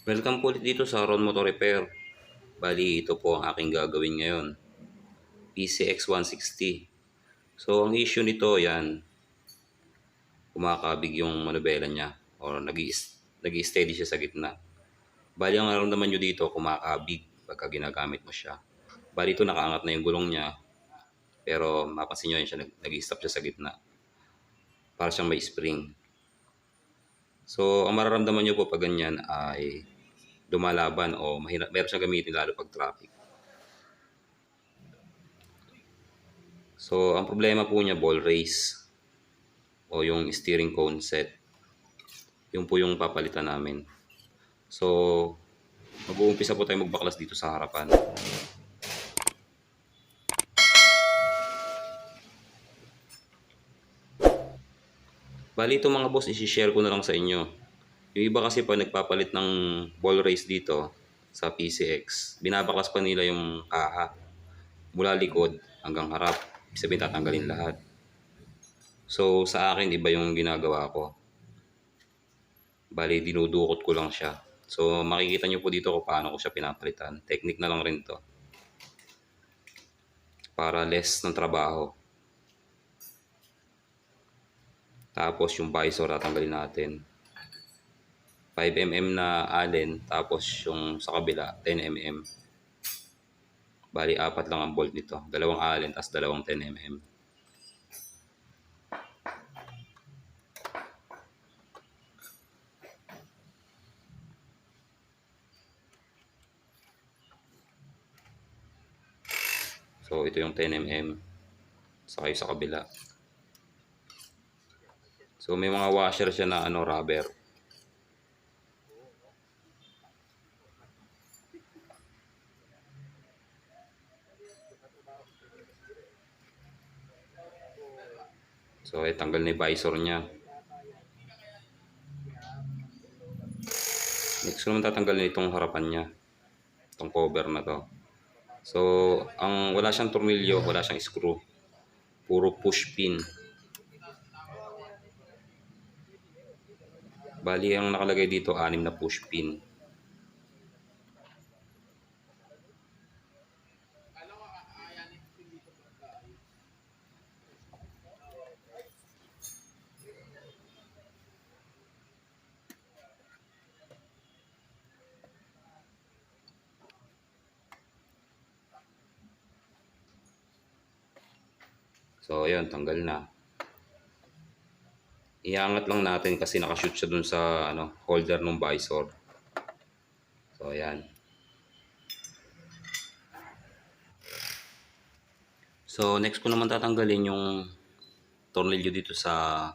Welcome po ulit dito sa Ron Motor Repair. Bali, ito po ang aking gagawin ngayon. PCX160. So, ang issue nito, yan, kumakabig yung manubela niya or nag-i-steady siya sa gitna. Bali, ang nararamdaman nyo dito, kumakabig pagka ginagamit mo siya. Bali, ito nakaangat na yung gulong niya, pero mapapansin nyo yan siya, nag-i-stop siya sa gitna. Para siyang may spring. So, ang mararamdaman nyo po pag ganyan ay lumalaban o meron siyang gamitin lalo pag traffic. So, ang problema po niya, ball race o yung steering cone set. Yun po yung papalitan namin. So, mag-uumpisa po tayo magbaklas dito sa harapan. Bali ito mga boss, isi-share ko na lang sa inyo. Yung iba kasi pa nagpapalit ng ball race dito sa PCX, binabaklas pa nila yung kaha. Mula likod hanggang harap. Ibig sabihin tatanggalin lahat. So, sa akin, iba yung ginagawa ko. Bali, dinudukot ko lang siya. So, makikita nyo po dito kung paano ko siya pinapalitan. Technique na lang rin to. Para less ng trabaho. Tapos, yung visor tatanggalin natin. 5mm na allen. Tapos, yung sa kabila, 10mm. Bali, 4 lang ang bolt nito. Dalawang allen, tapos dalawang 10mm. So, ito yung 10mm. Saka yung sa kabila. So, may mga washer siya na rubber. So, tanggal na yung visor niya. Next ko naman tatanggalin itong harapan niya. Itong cover na to. So, wala siyang tornilyo, wala siyang screw. Puro push pin. Bali, ang nakalagay dito, 6 na push pin. So, ayun, tanggal na. Iangat lang natin kasi nakashoot siya dun sa holder ng visor. So, ayan. So, next ko naman tatanggalin yung tornilyo dito sa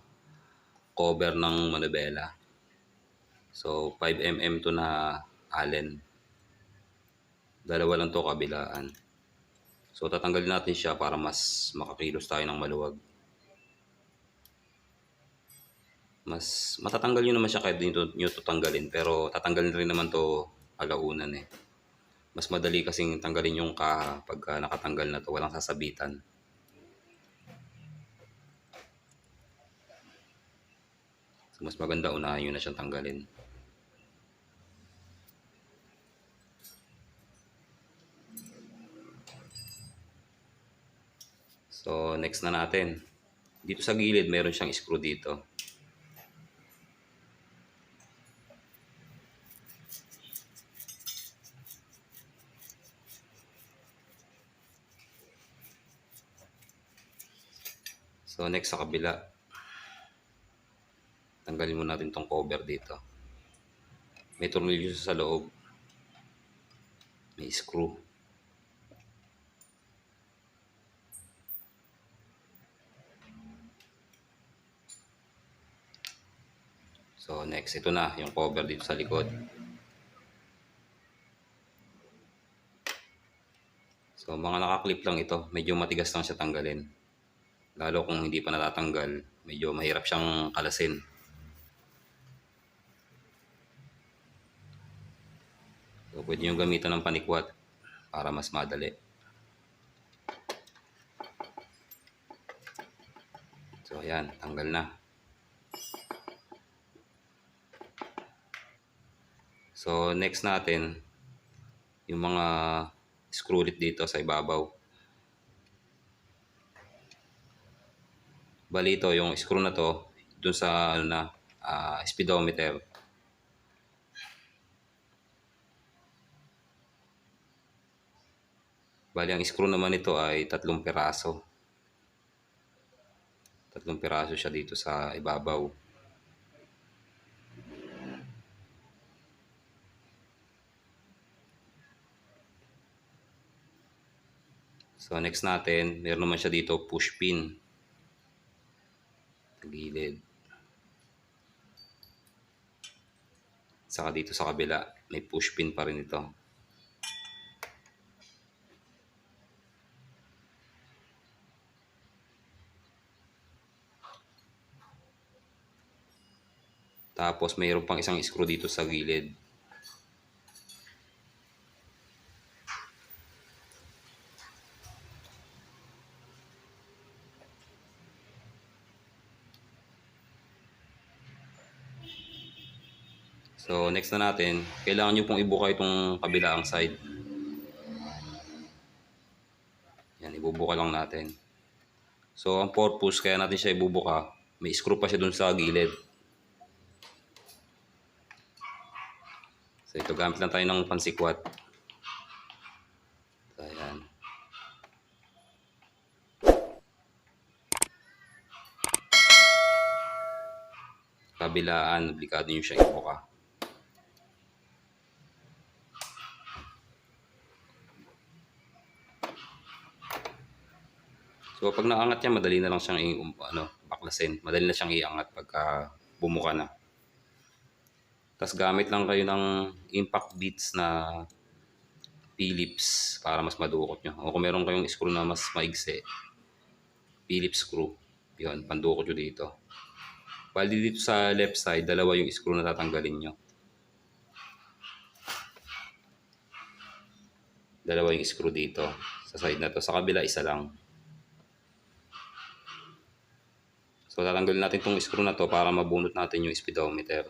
cover ng manubela. So, 5mm to na allen. Dalawa lang to kabilaan. So, tatanggalin natin siya para mas makakilos tayo ng maluwag. Mas matatanggal nyo naman siya kahit nyo to tanggalin. Pero tatanggalin rin naman to alaunan eh. Mas madali kasing tanggalin yung kaha pagka nakatanggal na to. Walang sasabitan. So, mas maganda unahin nyo na siyang tanggalin. So, next na natin. Dito sa gilid, meron siyang screw dito. So, next sa kabila. Tanggalin muna natin tong cover dito. May tornilyo sa loob. May screw. So, next, ito na yung cover dito sa likod. So, mga nakaklip lang ito. Medyo matigas lang siya tanggalin. Lalo kung hindi pa natatanggal, medyo mahirap siyang kalasin. So, pwede nyo gamitan ng panikwat para mas madali. So, ayan, tanggal na. So next natin, yung mga screw ulit dito sa ibabaw. Bali ito, yung screw na to, dun sa ano na, speedometer. Bali ang screw naman ito ay 3 piraso. 3 piraso siya dito sa ibabaw. So next natin, meron naman siya dito push pin. Sa gilid. Saka dito sa kabila, may push pin pa rin ito. Tapos mayroon pang isang screw dito sa gilid. So next na natin, kailangan nyo pong ibuka itong kabilaang side. Yan, ibubuka lang natin. So ang purpose kaya natin siya ibubuka, may screw pa siya dun sa gilid. So ito, gamit lang tayo ng pansikwat. So ayan. Kabilaan, obligado nyo siya ibuka. So pag naangat niya, madali na lang siyang baklasin. Madali na siyang iangat pagka bumuka na. Tapos gamit lang kayo ng impact bits na Phillips para mas madukot nyo. O kung meron kayong screw na mas maigsi, Phillips screw. Yun, pandukot nyo dito. Bali dito sa left side, dalawa yung screw na tatanggalin nyo. Dalawa yung screw dito. Sa side na to. Sa kabila, isa lang. So tatanggalin natin itong screw na to para mabunot natin yung speedometer.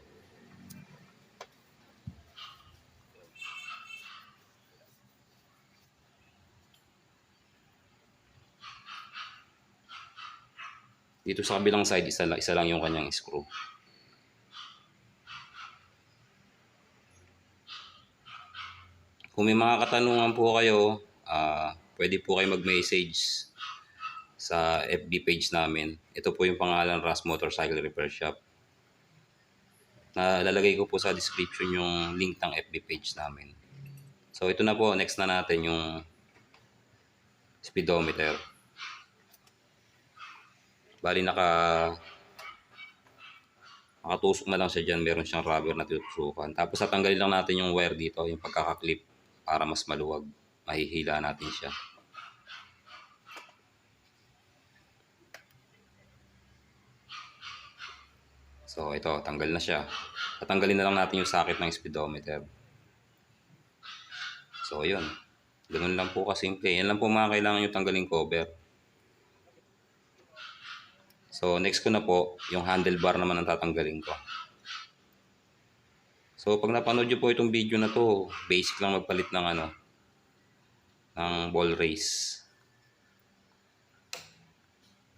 Dito sa kabilang side, isa lang yung kanyang screw. Kung may mga katanungan po kayo, pwede po kayo mag-message sa FB page namin. Ito po yung pangalan, Ras Motorcycle Repair Shop. Nalalagay ko po sa description yung link ng FB page namin. So ito na po, next na natin yung speedometer. Bali nakatusok na lang siya dyan, meron siyang rubber na tinutusukan. Tapos tatanggalin lang natin yung wire dito, yung pagkakaklip, para mas maluwag. Mahihila natin siya. So ito, tanggal na siya. Tatanggalin na lang natin yung socket ng speedometer. So yun, ganun lang po kasimple. Yan lang po mga kailangan yung tanggaling cover. So next ko na po, yung handlebar naman ang tatanggalin ko. So pag napanood nyo po itong video na to, basic lang magpalit ng ng ball race.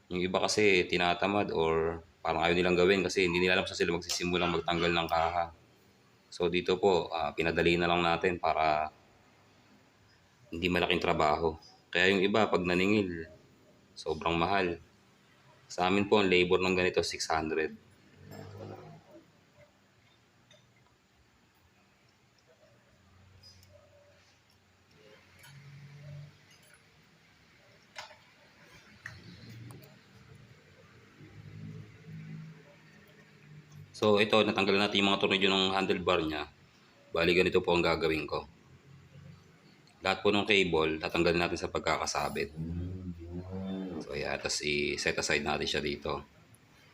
Yung iba kasi tinatamad or parang ayaw nilang gawin kasi hindi nila alam sa sila magsisimulang magtanggal ng kaha. So dito po, pinadali na lang natin para hindi malaking trabaho. Kaya yung iba pag naningil, sobrang mahal. Sa amin po ang labor ng ganito 600. So ito, natanggal natin yung mga tornilyo ng handlebar niya. Bali ganito po ang gagawin ko. Lahat po ng cable, tatanggalin natin sa pagkakasabit. So yeah, tapos i-set aside natin siya dito.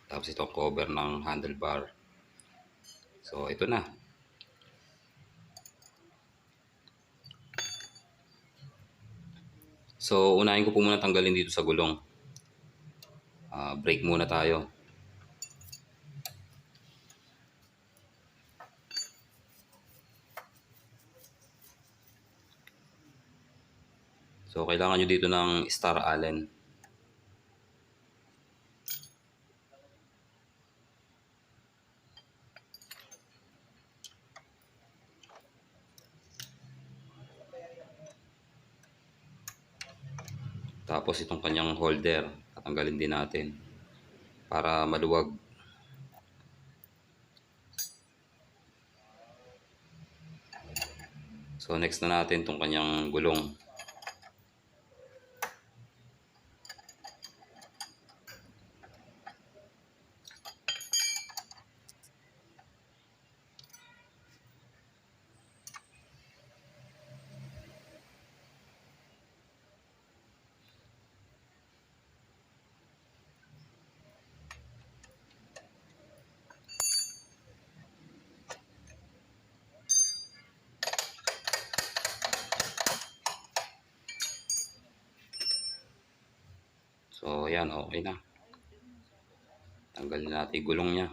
Tapos itong cover ng handlebar. So ito na. So unahin ko po muna tanggalin dito sa gulong. Brake muna tayo. So, kailangan nyo dito ng Star Allen. Tapos itong kanyang holder, tatanggalin din natin para maluwag. So next na natin itong kanyang gulong. So ayan, okay na. Tanggalin natin yung gulong niya.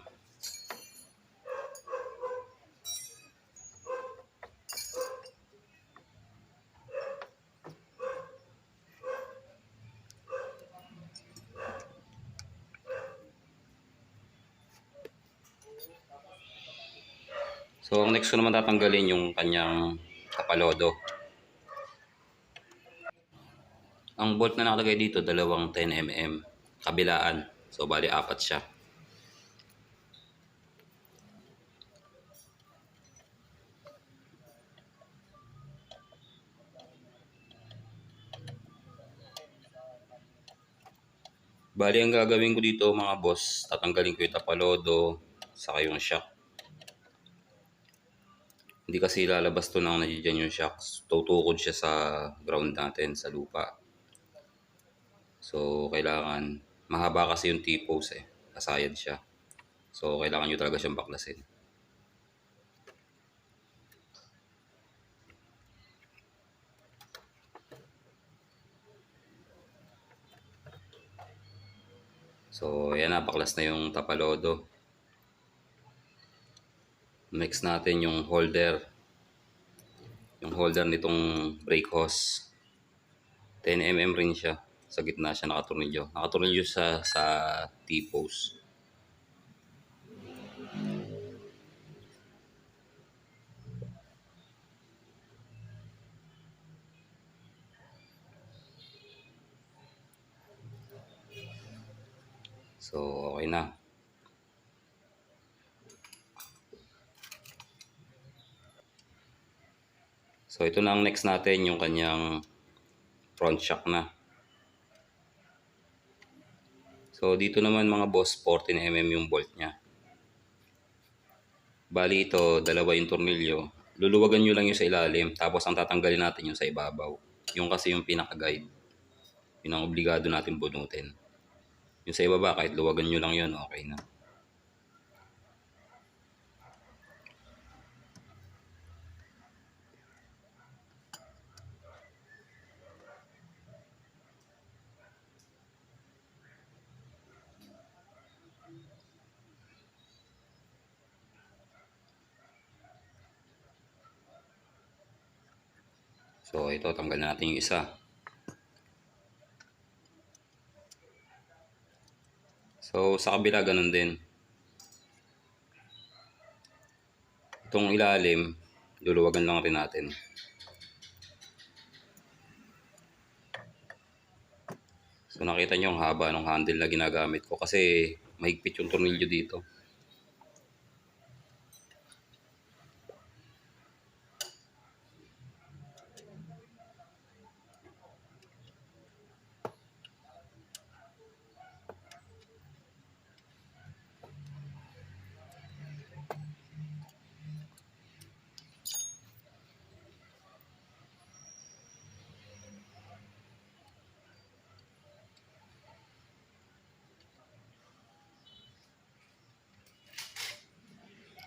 So ang next ko naman tatanggalin yung kanyang kapalodo. Ang bolt na nakalagay dito, dalawang 10mm kabilaan. So bali apat siya. Bali ang gagawin ko dito mga boss, tatanggalin ko yung tapalodo saka yung shock. Hindi kasi lalabas to nang nandiyan yung shock. Tutukod siya sa ground natin, sa lupa. So kailangan, mahaba kasi yung T-post kasayad siya. So kailangan nyo talaga siyang baklasin. So ayan na, baklas na yung tapalodo. Next natin yung holder. Yung holder nitong brake hose. 10mm rin siya. Sa gitna siya nakatornilyo. Nakatornilyo sa T-post. So okay na. So ito na ang next natin, yung kanyang front shock na. So dito naman mga boss, 14mm yung bolt niya. Bali ito, dalawa yung tornilyo. Luluwagan nyo lang yung sa ilalim, tapos ang tatanggalin natin yung sa ibabaw. Yung kasi yung pinaka-guide. Yun ang obligado natin bunutin. Yung sa ibaba, kahit luwagan nyo lang yun, okay na. So ito, tanggal na natin yung isa. So sa kabila, ganun din. Itong ilalim, luluwagan lang rin natin. So nakita nyo ang haba ng handle na ginagamit ko kasi mahigpit yung tornilyo dito.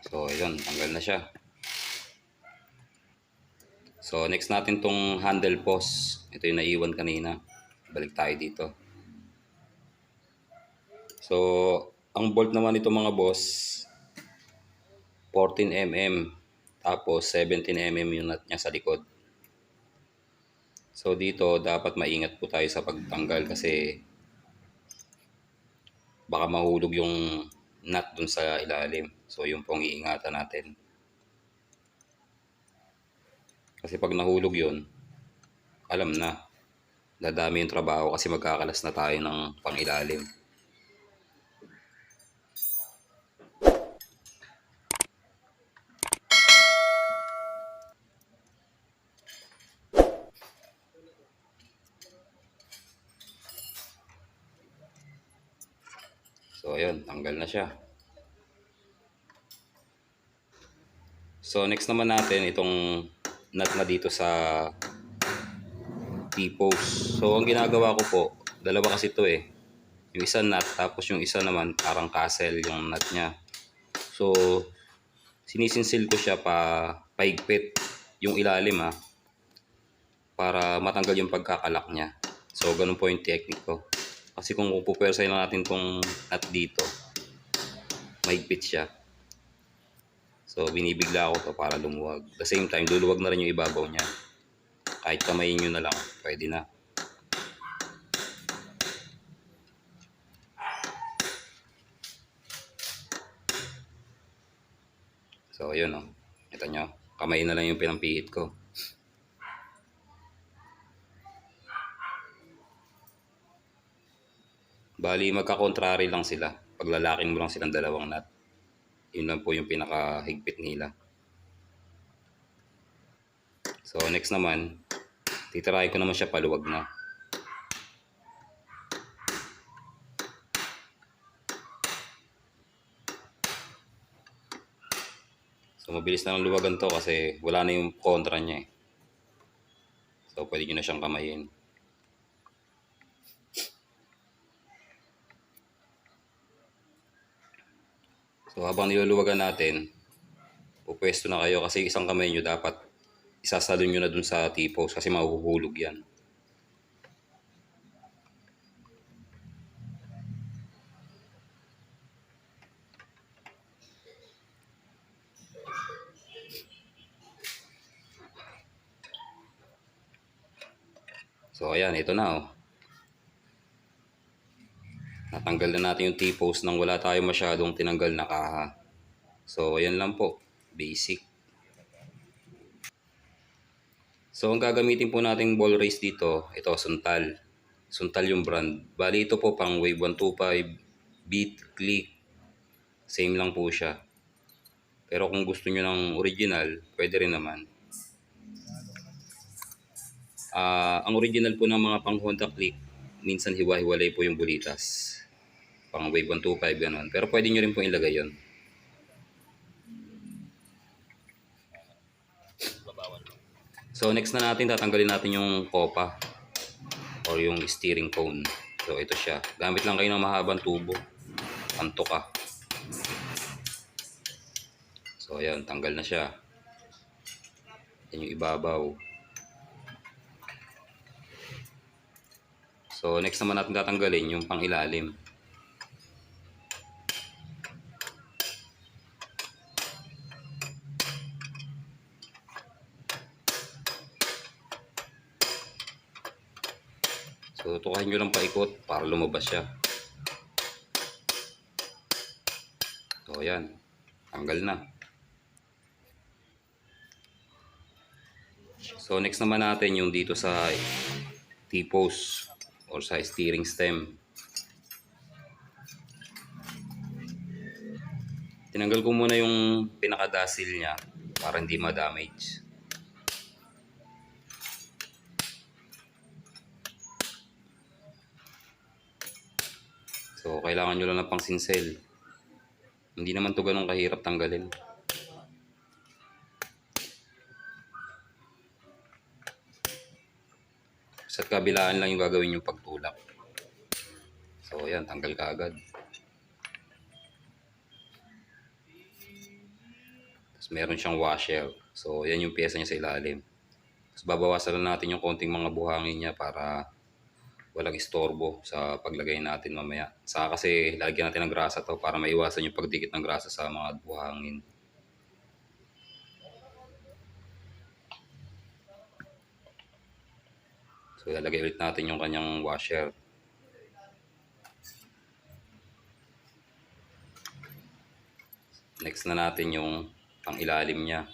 So ayun, tanggal na siya. So next natin tong handle post. Ito yung naiwan kanina. Balik tayo dito. So ang bolt naman nito mga boss, 14mm. Tapos 17mm yung nut niya sa likod. So dito dapat maingat po tayo sa pagtanggal kasi baka mahulog yung nut dun sa ilalim. So yun po ang iingatan natin. Kasi pag nahulog yun, alam na, dadami yung trabaho kasi magkakalas na tayo ng pangilalim. So ayun, tanggal na siya. So next naman natin itong nut na dito sa T-post. So ang ginagawa ko po, dalawa kasi ito eh. Yung isa nut, tapos yung isa naman parang castle yung nut niya. So sinisinsil ko siya paigpit yung ilalim para matanggal yung pagkakalak niya. So ganun po yung technique ko. Kasi kung pupwersahin lang natin tong nut dito, mahigpit siya. So binibigla ko to para lumuwag. At the same time, luluwag na rin yung ibabaw niya. Kahit kamayin nyo na lang, pwede na. So ayun o. Kita nyo, kamay na lang yung pinampihit ko. Bali magka-contrary lang sila. Paglalaking mo lang silang dalawang nut. Yun lang po yung pinakahigpit nila. So next naman, titirahin ko naman siya paluwag na. So mabilis na lang luwagan to kasi wala na yung kontra niya eh. So pwede nyo na siyang kamayin. So habang niluluwagan natin, pupwesto na kayo kasi isang kamay nyo dapat isasalon nyo na dun sa T-post kasi mahuhulog yan. So ayan, ito na oh. Natanggal na natin yung T-post nang wala tayong masyadong tinanggal na kaha. So ayan lang po, basic. So ang gagamitin po nating ball race dito, ito Suntal. Suntal yung brand. Bali ito po pang Wave 125, Beat, Click. Same lang po siya. Pero kung gusto nyo ng original, pwede rin naman. Ang original po ng mga pang Honda Click, minsan hiwa-hiwalay po yung bulitas. Pang Wave 125 ganun. Pero pwede nyo rin po ilagay yon. So next na natin, tatanggalin natin yung kopa or yung steering cone. So ito siya. Gamit lang kayo ng mahabang tubo. Pantok So ayan, tanggal na siya. Yan yung ibabaw. So next naman natin tatanggalin yung pang ilalim. So tukahin nyo lang paikot para lumabas siya. So ayan, tanggal na. So next naman natin yung dito sa T-post or sa steering stem. Tinanggal ko muna yung pinaka-dazzle niya para hindi ma-damage. So kailangan nyo lang ng pang sinsel. Hindi naman to ganun kahirap tanggalin. Sa kabilaan lang yung gagawin yung pagtulak. So ayan, tanggal ka agad. Tapos meron siyang washer. So yan yung pyesa niya sa ilalim. Tapos babawasan lang natin yung konting mga buhangin niya para walang istorbo sa paglagay natin mamaya. Saka kasi lagyan natin ng grasa to para maiwasan yung pagdikit ng grasa sa mga buhangin. So lalagay ulit natin yung kanyang washer. Next na natin yung pang ilalim niya.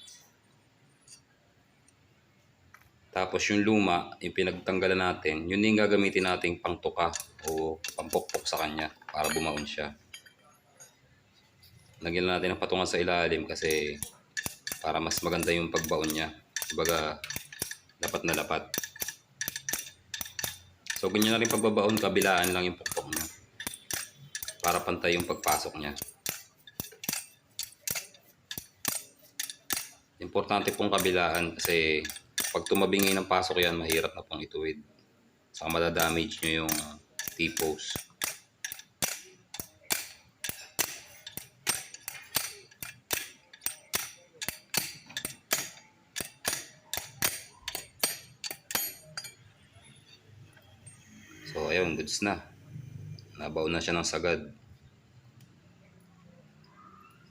Tapos yung luma, yung pinagtanggalan natin, yun yung gagamitin nating pangtuka o pampukpok sa kanya para bumaon siya. Lagyan natin ng patungan sa ilalim kasi para mas maganda yung pagbaon niya. Kumbaga, dapat na dapat. So ganyan na rin pagbabaon, kabilaan lang yung pukpok niya para pantay yung pagpasok niya. Importante pong kabilaan kasi pag tumabingi ng pasok yan, mahirap na pong ituwid. Saka madadamage nyo yung T-post. So ayun, goods na. Nabaon na siya ng sagad.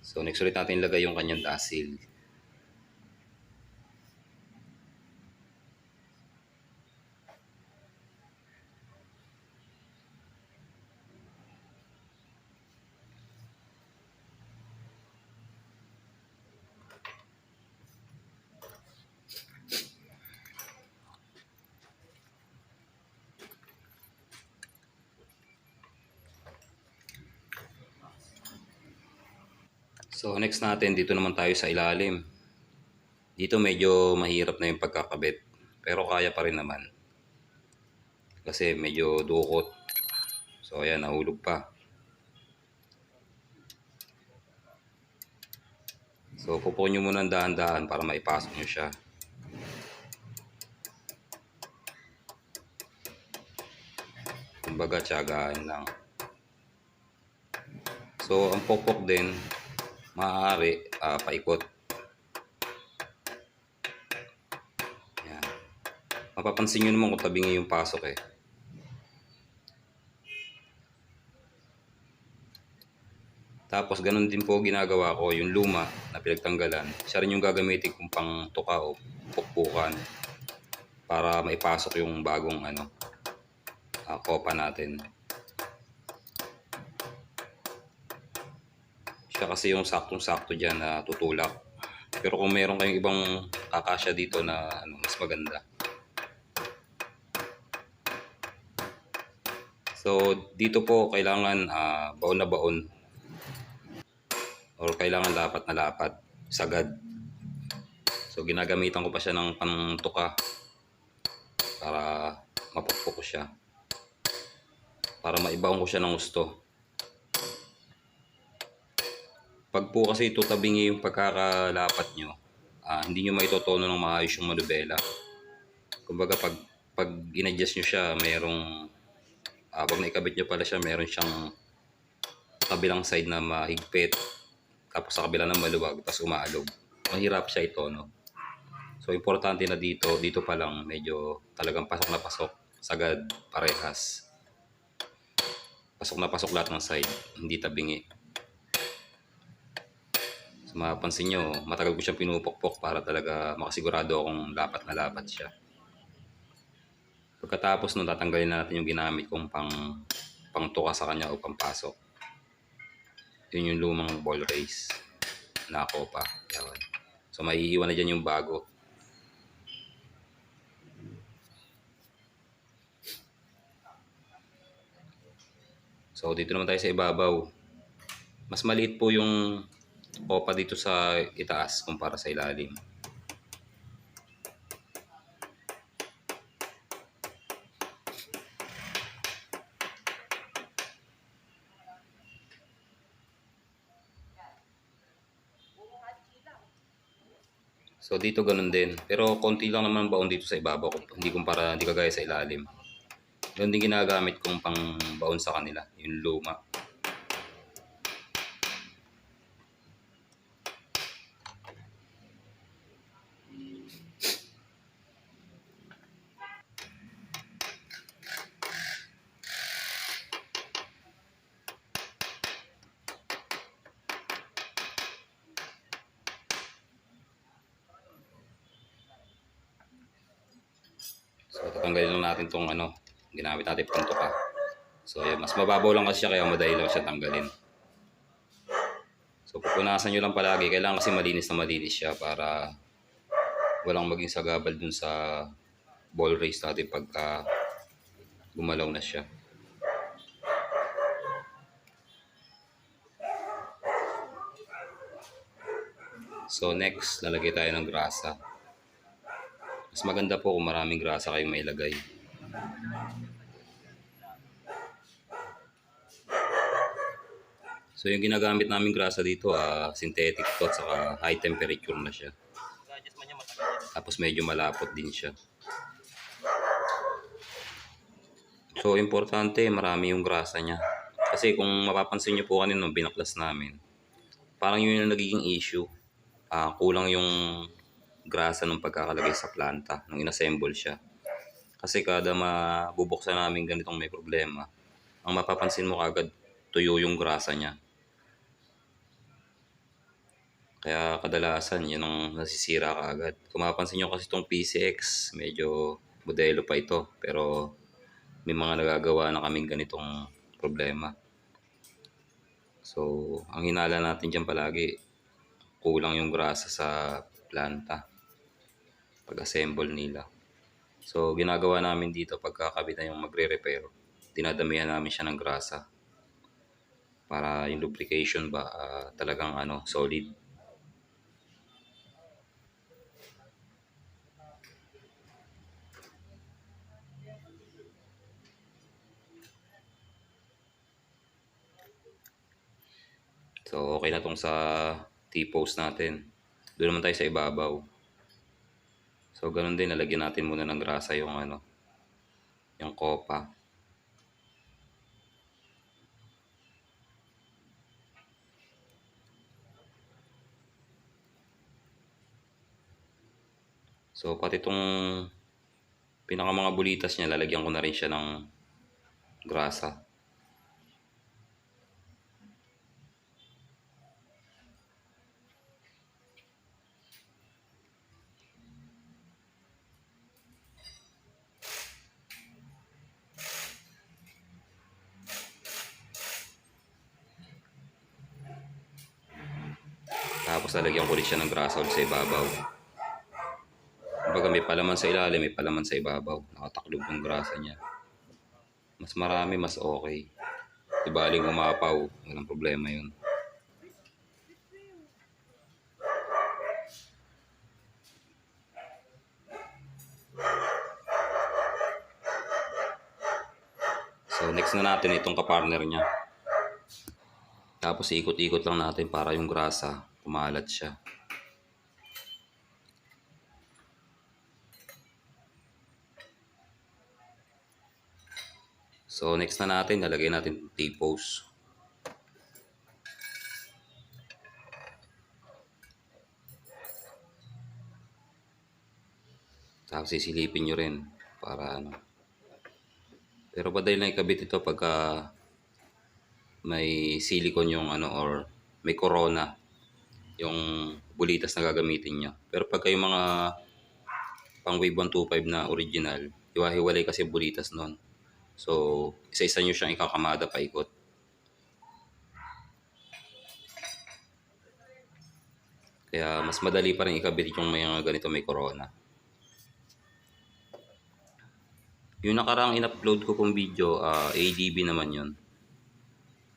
So next ulit natin ilagay yung kanyang dasil. So next natin, dito naman tayo sa ilalim. Dito medyo mahirap na yung pagkakabit, pero kaya pa rin naman. Kasi medyo dukot. So ayan, nahulog pa. So pupunin nyo muna ng dahan-dahan para maipasok nyo siya. Kumbaga, tiyagaan lang. So ang pokpok din, maaari paikot. Yan. Mapapansin nyo naman kung tabingi yung pasok eh. Tapos ganun din po ginagawa ko, yung luma na pinagtanggalan, siya rin yung gagamitin kong pang tuka o pukpukan para maipasok yung bagong kopa natin. Siya kasi yung saktong-sakto dyan na tutulak. Pero kung meron kayong ibang kakasya dito na mas maganda. So dito po kailangan baon na baon. Or kailangan lapat na lapat. Sagad. So ginagamitan ko pa siya ng pantuka para mapukpok ko siya. Para maibaon ko siya ng gusto. Pag po kasi tutabingi yung pagkakalapat nyo, hindi nyo maitotono ng maayos yung manubela. Kumbaga pag in-adjust nyo siya, mayroong pag naikabit nyo pala siya, mayroon siyang kabilang side na mahigpit, tapos sa kabila na maluwag, tapos umaalog. Mahirap siya ito, no? So importante na dito pa lang medyo talagang pasok na pasok, sagad, parehas. Pasok na pasok lahat ng side, hindi tabingi. So mapapansin nyo, matagal ko siyang pinupukpok para talaga makasigurado akong lapat na lapat siya. Pagkatapos nun, tatanggalin na natin yung ginamit kong pangtuka sa kanya o pampasok. Yun yung lumang ball race na kopa. Yan. So maiiwan na dyan yung bago. So dito naman tayo sa ibabaw. Mas maliit po yung kopa dito sa itaas kumpara sa ilalim. So dito ganun din. Pero konti lang naman baon dito sa ibabaw. Hindi kagaya sa ilalim. Ganun din ginagamit kong pang baon sa kanila. Yung luma. So tanggalin lang natin tong ano, ginamit natin pantuka. So yun, mas mababaw lang kasi siya kaya madali lang siya tanggalin. So pupunasan nyo lang palagi, kailangan kasi malinis na malinis siya para walang maging sagabal dun sa ball race natin pagka gumalaw na siya. So next, lalagay tayo ng grasa. Mas maganda po kung maraming grasa kayong mailagay. So yung ginagamit namin grasa dito, synthetic to at saka high temperature na siya. Tapos medyo malapot din siya. So importante marami yung grasa niya. Kasi kung mapapansin nyo po kanina nung binaklas namin, parang yun yung nagiging issue. Kulang yung grasa nung pagkakalagay sa planta, nung inassemble siya. Kasi kada mabubuksan namin ganitong may problema, ang mapapansin mo kagad tuyo yung grasa niya. Kaya kadalasan yun ang nasisira kaagad. Kung mapapansin nyo kasi itong PCX, medyo modelo pa ito. Pero may mga nagagawa na kaming ganitong problema. So, ang hinala natin dyan palagi, kulang yung grasa sa planta pag-assemble nila. So, ginagawa namin dito pagkakabit na yung magre-repair, dinadamihan namin siya ng grasa para yung lubrication ba talagang solid. So, okay na tong sa T-post natin. Doon naman tayo sa ibabaw. So, ganun din, nalagyan natin muna ng grasa yung yung kopa. So, pati itong pinaka mga bulitas niya, lalagyan ko na rin siya ng grasa. Tapos lalagyan ko rin siya ng grasa ulit sa ibabaw. Kumbaga may palaman sa ilalim, may palaman sa ibabaw. Nakataklob yung grasa niya. Mas marami, mas okay. Di baling umapaw, walang problema yun. So next na natin itong kapartner niya. Tapos ikot-ikot lang natin para yung grasa kumalat siya. So next na natin, lalagay natin T-post. Tapos sisilipin nyo rin para Pero padali lang ikabit ito pagka may silicone yung or may corona yung bulitas na gagamitin nyo. Pero pagka yung mga pang Wave 125 na original, hiwa-hiwalay kasi bulitas nun. So, isa-isa nyo siyang ikakamada paikot. Kaya mas madali pa rin ikabit yung mga ganito may corona. Yung nakaraang in-upload ko pong video, ADB naman yun.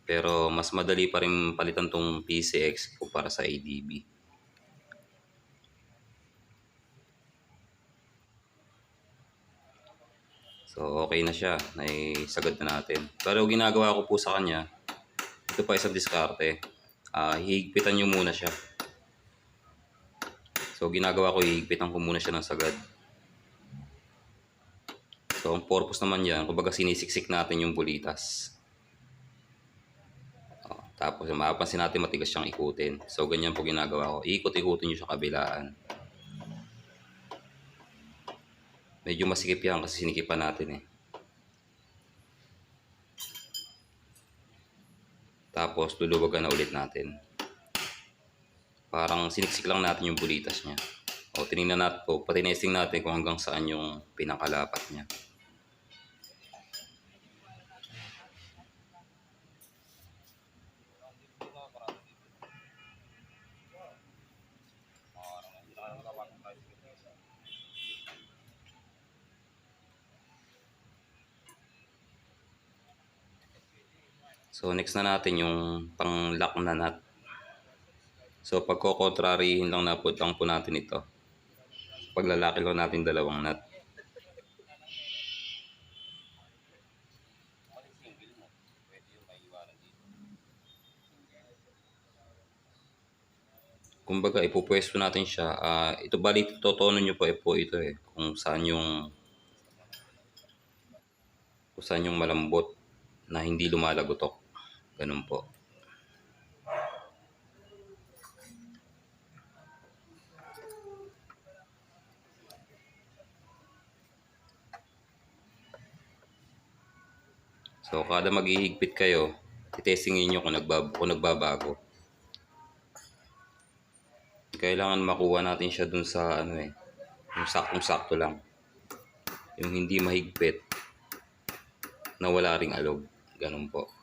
Pero mas madali pa rin palitan tong PCX kumpara sa ADB. So okay na siya, naisagad na natin. Pero ginagawa ko po sa kanya, ito pa isang diskarte, hihigpitan nyo muna siya. So ginagawa ko, hihigpitan ko muna siya ng sagad. So ang purpose naman yan, kumbaga sinisiksik natin yung bulitas. Tapos mapapansin natin matigas siyang ikutin. So ganyan po ginagawa ko. Ikot-ikutin nyo sa kabilaan. Medyo masikip yan kasi sinikipan natin Tapos luluwagan na ulit natin. Parang siniksik lang natin yung bulitas niya. O tinignan natin po, patinesting natin kung hanggang saan yung pinakalapat niya. So next na natin yung pang-lock na nut. So pagko-contraryhin lang po natin ito. Paglalaki lang natin dalawang nut. Kumbaga ipupwesto natin siya. Ito bali totono nyo po ito kung saan yung malambot na hindi lumalagotok. Ganun po. So kada maghihigpit kayo, titestingin nyo kung nagbabago. Kailangan makuha natin siya dun sa yung saktong-sakto lang. Yung hindi mahigpit na wala ring alog. Ganun po.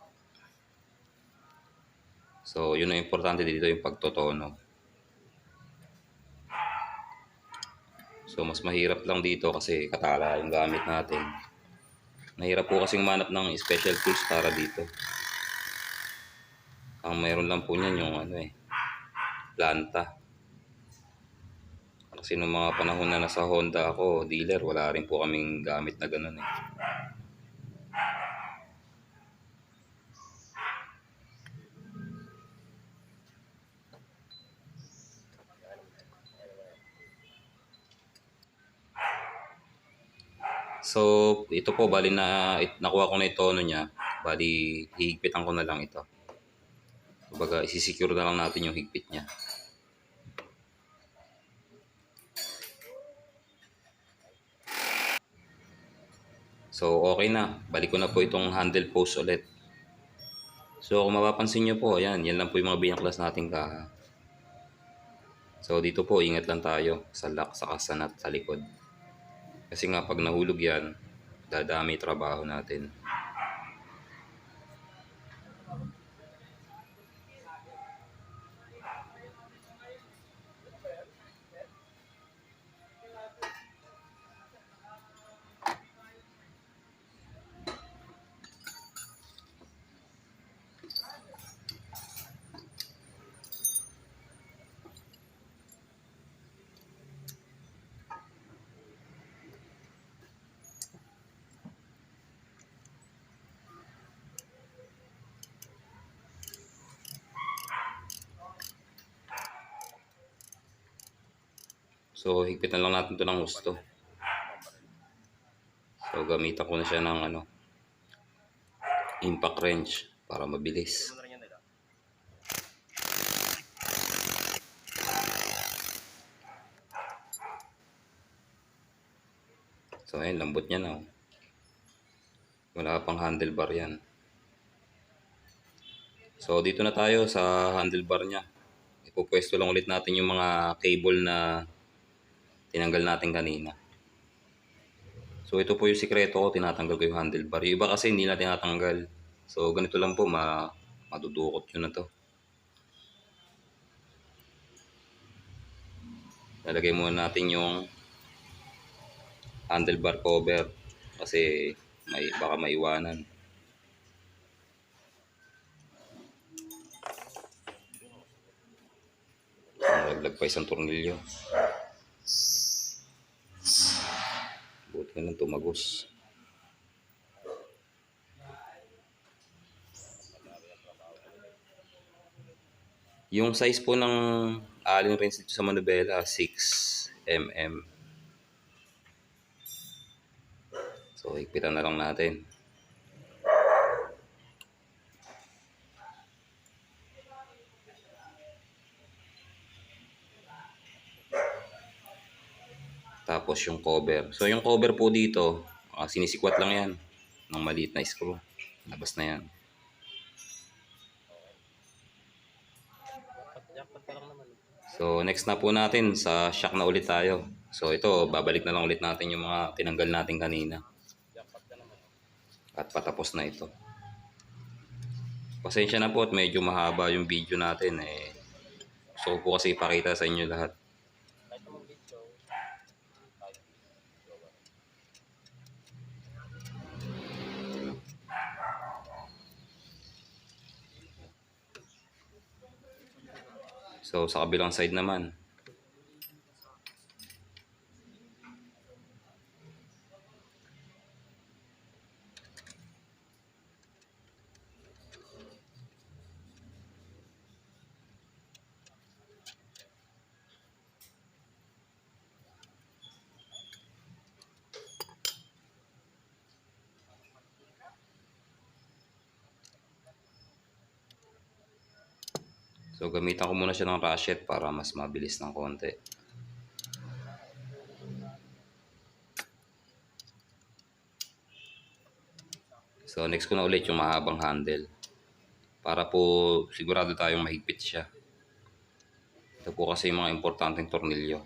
So yun ang importante dito, yung pagtotono. So mas mahirap lang dito kasi katala yung gamit natin. Mahirap po kasing manap ng special tools para dito. Ang mayroon lang po niyan yung planta. Kasi nung mga panahon na nasa Honda ako, dealer, wala rin po kaming gamit na ganun So, ito po, bali nakuha ko na yung tono niya. Bali, hihigpitan ko na lang ito. Kumbaga, isisecure na lang natin yung higpit niya. So, okay na. Balik ko na po itong handle post ulit. So, kung mapapansin nyo po, yan lang po yung mga binaklas natin So, dito po, ingat lang tayo sa lock, saka sa nut sa likod. Kasi nga, pag nahulog yan, dadami trabaho natin. So, higpitan lang natin ito ng gusto. So, gamitan ko na siya ng impact wrench para mabilis. So, ayun, lambot niya na. Wala pang handlebar yan. So, dito na tayo sa handlebar niya. Ipupwesto lang ulit natin yung mga cable na tinanggal natin kanina. So ito po yung sikreto ko, tinatanggal ko yung handlebar. Yung iba kasi hindi na tinatanggal. So ganito lang po, madudukot yun na to. Lalagay muna natin yung handlebar cover kasi baka maiwanan. Nalaglag pa isang tornilyo. Buti ka nang tumagos. Yung size po ng allen wrench dito sa manubela, 6mm. So, higpitan na lang natin. Tapos yung cover. So, yung cover po dito, sinisikwat lang yan ng maliit na screw. Labas na yan. So next na po natin sa shock na ulit tayo. So ito, babalik na lang ulit natin yung mga tinanggal natin kanina. At patapos na ito. Pasensya na po at medyo mahaba yung video natin eh. Gusto ko po kasi ipakita sa inyo lahat. So sa kabilang side naman. So gamitan ko muna siya ng ratchet para mas mabilis ng konti. So next ko na ulit yung mahabang handle. Para po sigurado tayong mahigpit siya. Ito po kasi yung mga importanteng tornilyo.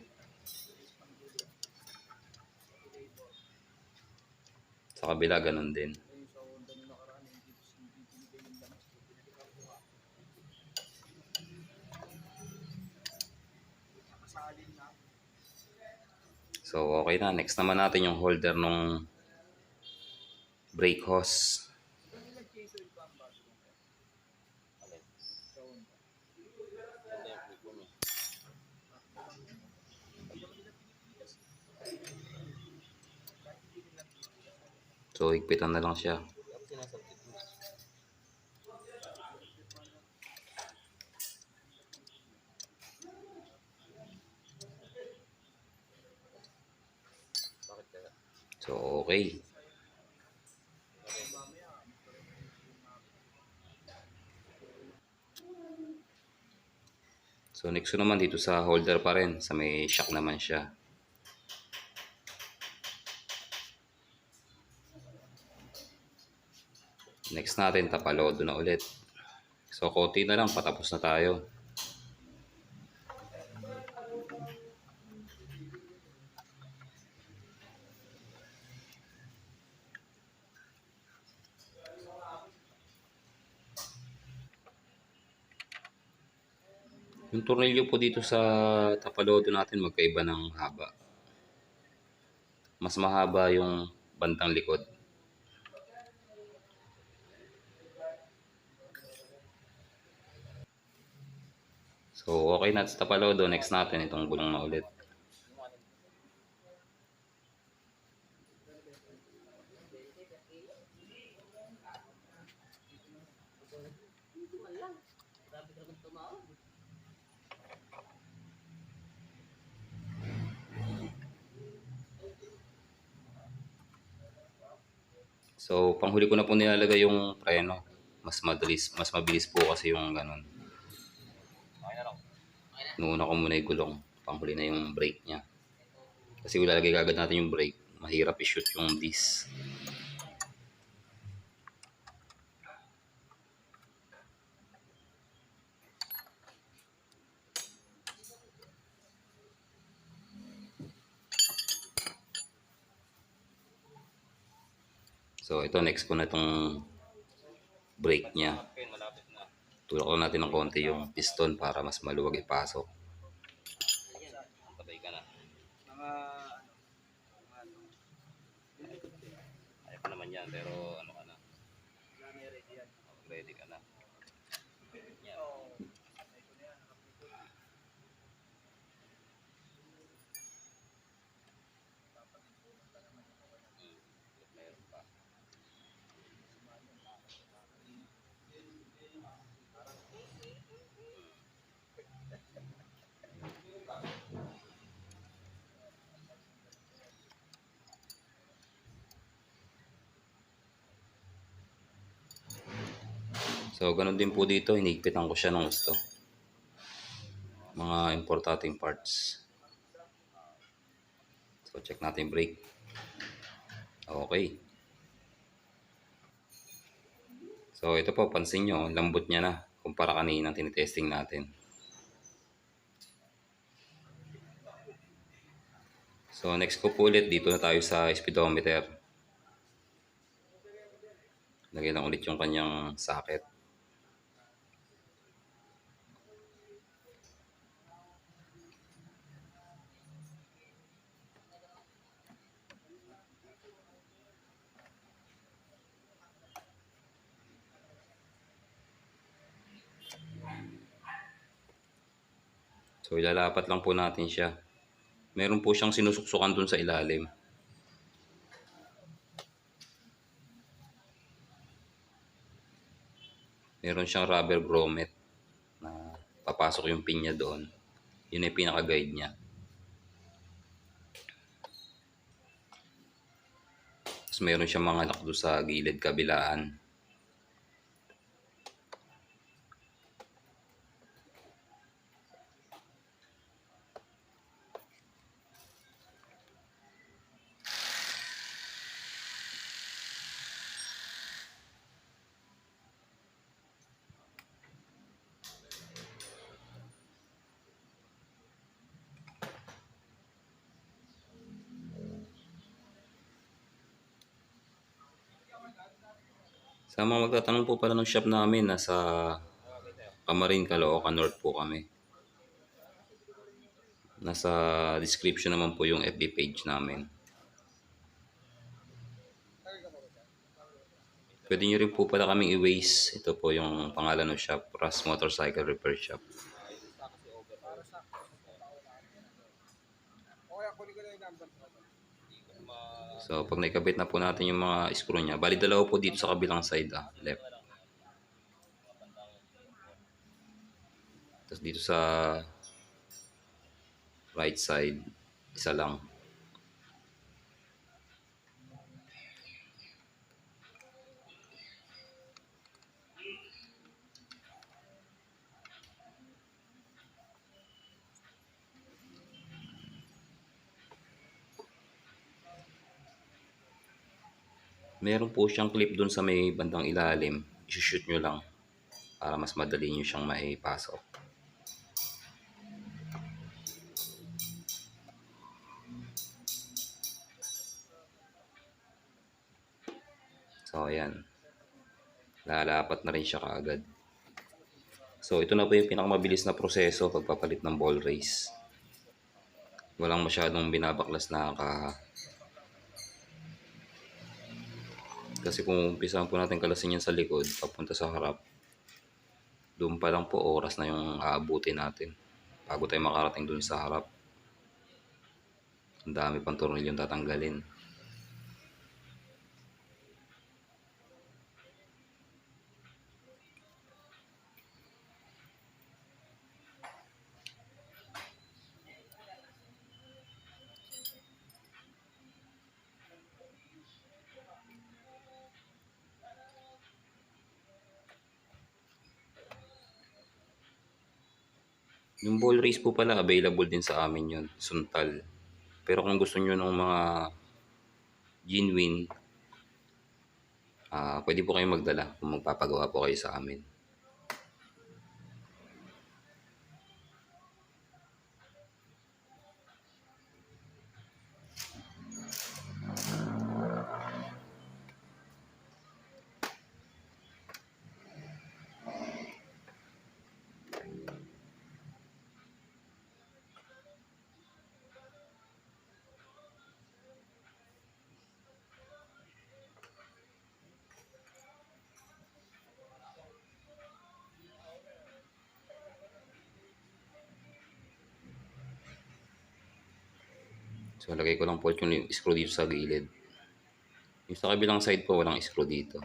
Sa kabila ganun din. So okay na, next naman natin yung holder ng brake hose. So higpitan na lang siya. So okay. So next ko naman dito sa holder pa rin, sa may shock naman siya. Next natin tapalodo na ulit. So konti na lang, patapos na tayo. Yung tornilyo po dito sa tapalodo natin magkaiba ng haba. Mas mahaba yung bandang likod. So okay na sa tapalodo, next natin itong gulong na ulit. So panghuli ko na po nilalagay yung preno. Mas mabilis po kasi yung ganun. Inuuna ko muna yung gulong, panghuli na yung brake niya. Kasi ilalagay agad natin yung brake, mahirap i-shoot yung disc. So ito, next ko na itong brake niya. Tulak lang natin ng konti yung piston para mas maluwag ipasok. Tabay ka na. Ayaw pa naman yan, pero ano ka na. Ready ka na. So ganun din po dito, hinigpitan ko siya ng gusto. Mga importanteng parts. So check natin yung brake. Okay. So ito po, pansin nyo, lambot niya na kumpara kanina tinitesting natin. So next ko po ulit, dito na tayo sa speedometer. Lagay lang ulit yung kanyang socket. So ilalapat lang po natin siya. Meron po siyang sinusuksukan dun sa ilalim. Meron siyang rubber grommet na papasok yung pin niya doon. Yun ay pinaka-guide niya. Tapos meron siyang mga lock doon sa gilid kabilaan. Sa mga magtatanong po pala ng shop namin, nasa Camarin, Caloocan North po kami. Nasa description naman po yung FB page namin. Pwede nyo rin po pala kaming i-waste. Ito po yung pangalan ng shop, Ras Motorcycle Repair Shop. So pag naikabit na po natin yung mga screw niya, bali dalawa po dito sa kabilang side, left. Tapos dito sa right side, isa lang. Meron po siyang clip dun sa may bandang ilalim. I-shoot nyo lang para mas madali nyo siyang maipasok. So ayan, lalapat na rin siya kaagad. So ito na po yung pinakamabilis na proseso pagpapalit ng ball race. Walang masyadong binabaklas na kaha. Kasi kung umpisahan po natin kalasin yan sa likod papunta sa harap, doon pa lang po oras na yung aabutin natin bago tayo makarating doon sa harap. Ang dami pang tornilyong tatanggalin. Yung ball race po pala, available din sa amin yun, Suntal. Pero kung gusto nyo ng mga genuine, pwede po kayong magdala kung magpapagawa po kayo sa amin. So lagay ko lang po yung screw dito sa gilid. Yung sa kabilang side po walang screw dito.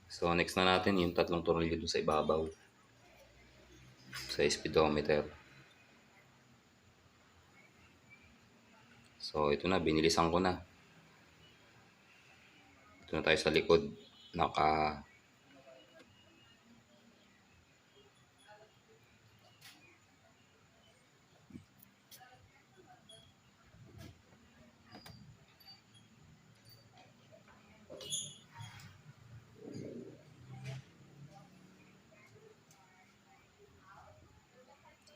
So next na natin yung tatlong tornilyo dun sa ibabaw sa speedometer. So ito na, binilisan ko na. Ito na tayo sa likod.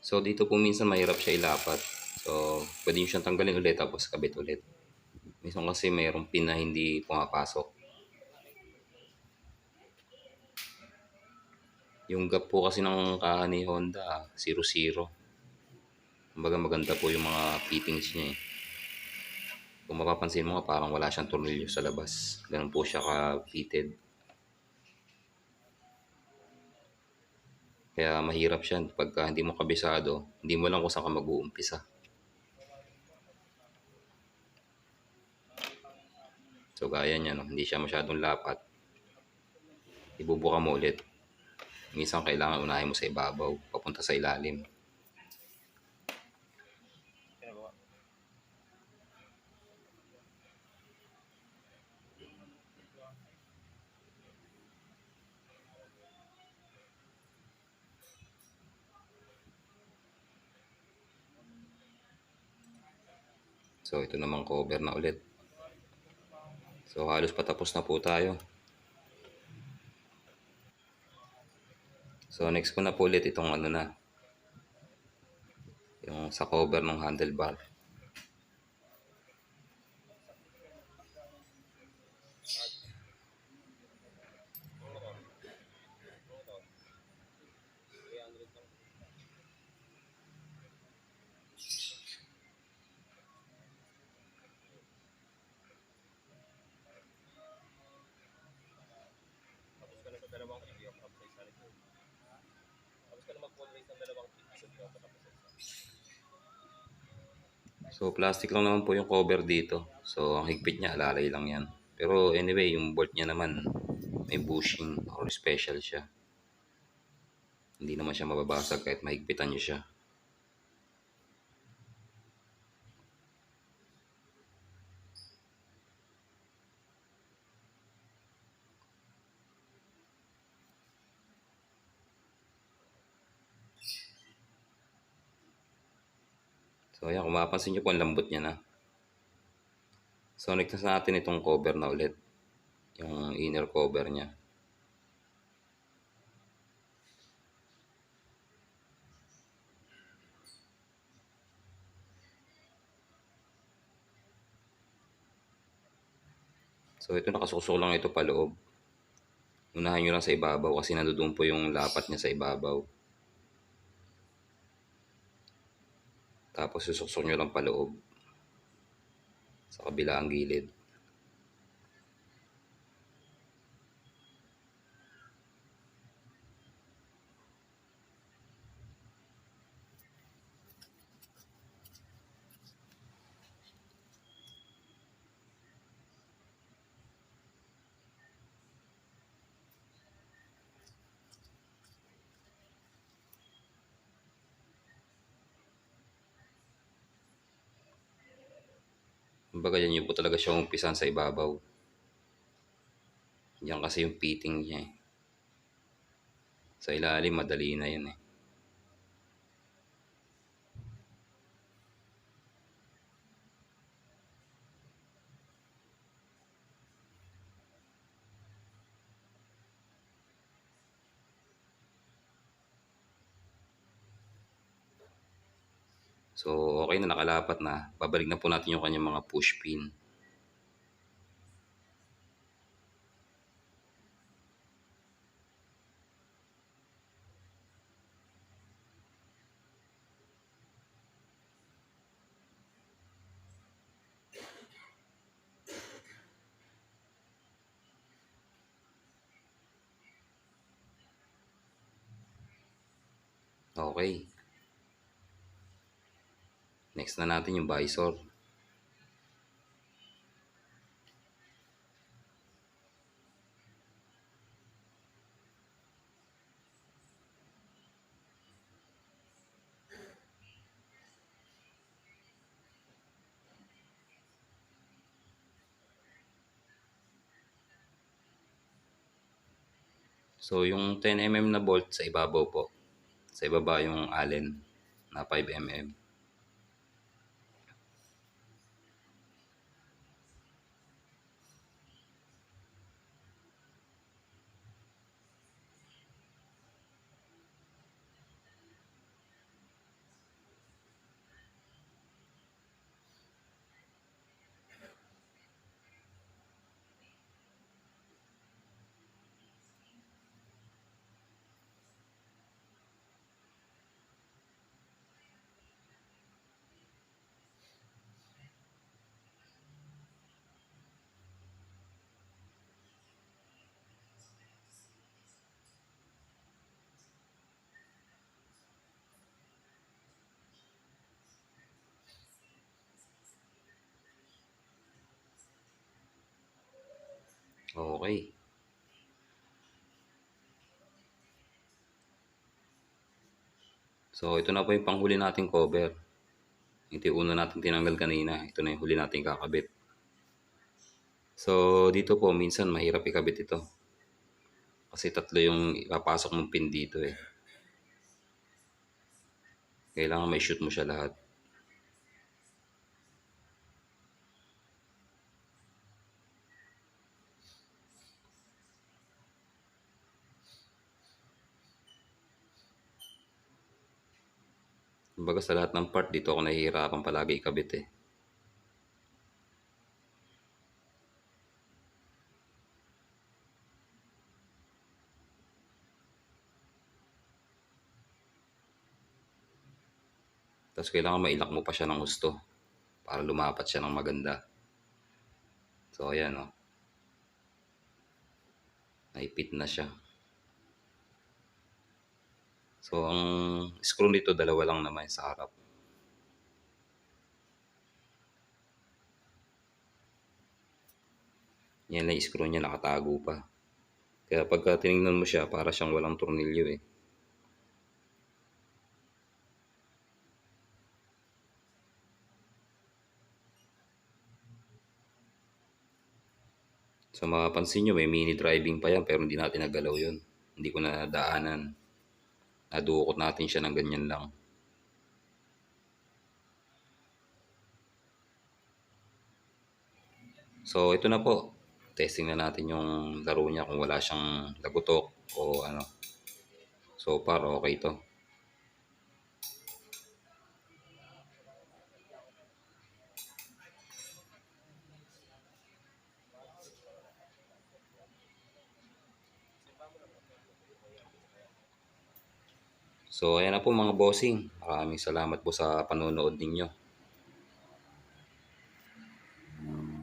So dito po minsan mahirap siya ilapat. So pwede nyo siyang tanggalin ulit tapos kabit ulit. Minsan kasi mayroong pin na hindi pumapasok. Yung gap po kasi ng kaha ni Honda 00. Kumbaga maganda po yung mga fittings niya eh. Kung mapapansin mo nga parang wala siyang tornilyo sa labas. Ganun po siya ka-fitted. Kaya mahirap siya pagka hindi mo kabisado, hindi mo lang kung saan ka mag-uumpisa. So gaya niya, no? Hindi siya masyadong lapat. Ibubuka mo ulit. Minsan kailangan unahin mo sa ibabaw, papunta sa ilalim. So ito namang cover na ulit. So halos patapos na po tayo. So next ko na po ulit itong ano na. Yung sa cover ng handlebar. So plastic lang naman po yung cover dito. So ang higpit niya alalay lang yan. Pero anyway yung bolt niya naman may bushing or special siya. Hindi naman siya mababasag kahit mahigpitan niyo siya. So ayan, kung mapapansin nyo po ang lambot niya na. So next na natin itong cover na ulit. Yung inner cover niya. So ito nakasuksok lang ito pa loob. Unahan nyo lang sa ibabaw kasi nandoon po yung lapat niya sa ibabaw. Tapos susuksok nyo lang pa loob. Sa kabilang gilid. Kumbaga yan yun po talaga siya umpisan sa ibabaw. Yan kasi yung fitting niya eh. Sa ilalim madali na yan eh. So okay na, nakalapat na. Babalik na po natin yung kanyang mga push pin. Okay. Next na natin yung visor. So yung 10mm na bolt sa ibabaw po. Sa ibaba yung allen na 5mm. Okay. So, ito na po yung panghuli nating cover. Ito yung una natin tinanggal kanina. Ito na yung huli nating kakabit. So, dito po, minsan mahirap ikabit ito. Kasi tatlo yung ipapasok mong pin dito eh. Kailangan may shoot mo siya lahat. Kumbaga sa lahat ng part dito ako nahihirapan palagi ikabit eh. Tapos kailangan mailak mo pa siya ng gusto para lumapat siya ng maganda. So ayan oh. Naipit na siya. So ang screw nito dalawa lang naman sa harap. Yan na screw niya nakatago pa. Kaya pagka tinignan mo siya para siyang walang tornilyo eh. So mapapansin nyo may mini driving pa yan pero hindi natin nagalaw yun. Hindi ko na nadaanan. Nadukot natin siya ng ganyan lang. So ito na po. Testing na natin yung laro niya kung wala siyang lagutok o ano. So far okay to. So ayan na po mga bossing. Maraming salamat po sa panonood ninyo.